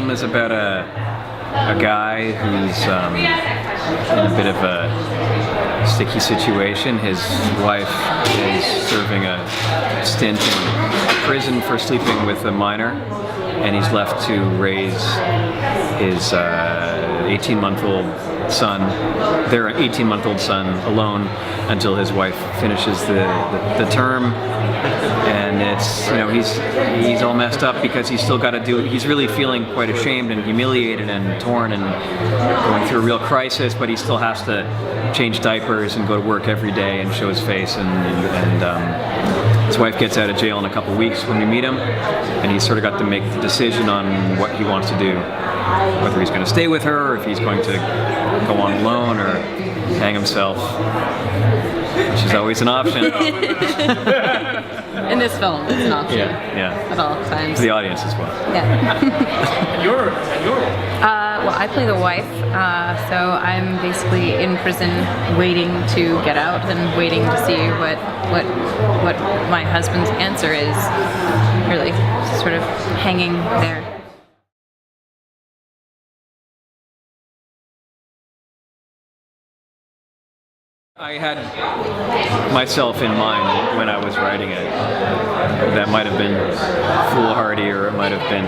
film is about a guy who's in a bit of a sticky situation. His wife is serving a stint in prison for sleeping with a minor, and he's left to raise his 18-month-old son, their 18-month-old son, alone until his wife finishes the term. And it's, he's all messed up because he's still got to do it. He's really feeling quite ashamed and humiliated and torn and going through a real crisis, but he still has to change diapers and go to work every day and show his face. And his wife gets out of jail in a couple weeks when we meet him, and he's sort of got to make the decision on what he wants to do, whether he's going to stay with her, or if he's going to go on alone or hang himself, which is always an option. In this film, it's an option. Yeah. At all times. For the audience as well. Yeah. And your Well, I play the wife, so I'm basically in prison waiting to get out and waiting to see what my husband's answer is, really sort of hanging there. I had myself in mind when I was writing it. That might have been foolhardy, or it might have been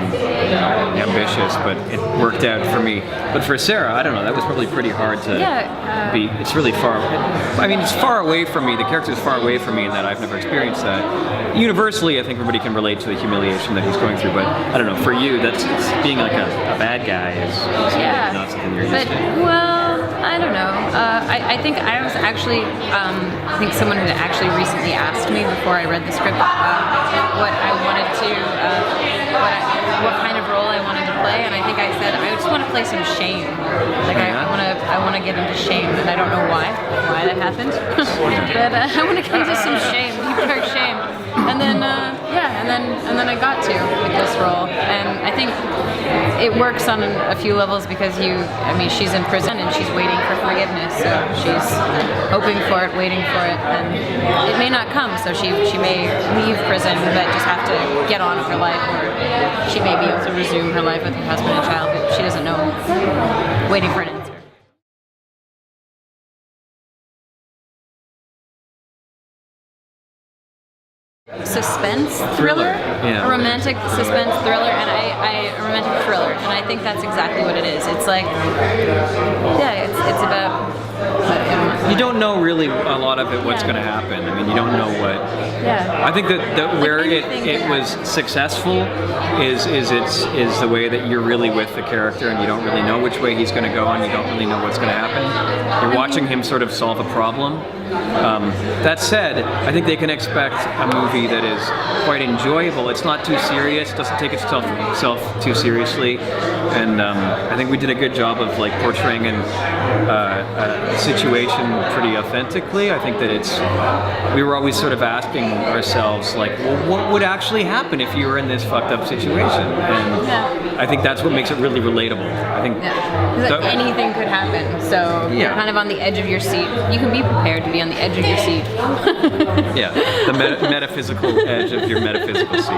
ambitious, but it worked out for me. But for Sarah, I don't know, that was probably pretty hard to be. It's really far. I mean, it's far away from me. The character is far away from me in that I've never experienced that. Universally, I think everybody can relate to the humiliation that he's going through, but I don't know, for you, it's being like a bad guy is not something you're used to. Well, I don't know. I think I was actually, I think someone had actually recently asked me before I read the script what I wanted to, what kind of role I wanted to play, and I think I said I just want to play some shame. Like I want to get into shame, and I don't know why that happened, but I want to get into some shame, deep dark shame, and then and then I got to with this role, and I think it works on a few levels because she's in prison and she's waiting for forgiveness, so she's hoping for it, waiting for it, and it may not come, so she may leave prison but just have to get on with her life, or she may be able to resume her life with her husband and child, but she doesn't know, waiting for an answer. Thriller. Thriller, Yeah. a romantic suspense thriller, and a romantic thriller, and I think that's exactly what it is. It's like, it's about. You don't know really a lot of it what's going to happen. I mean, you don't know what. Yeah. I think that where it was successful is the way that you're really with the character and you don't really know which way he's going to go and you don't really know what's going to happen. You're watching him sort of solve a problem. That said, I think they can expect a movie that is quite enjoyable. It's not too serious, doesn't take itself too seriously, and I think we did a good job of like portraying a situation pretty authentically. I think that we were always sort of asking ourselves like, well, what would actually happen if you were in this fucked up situation? And I think that's what makes it really relatable. I think anything could happen, so you're kind of on the edge of your seat. You can be prepared to be on the edge of your seat. Yeah, the metaphysical edge of your metaphysical seat.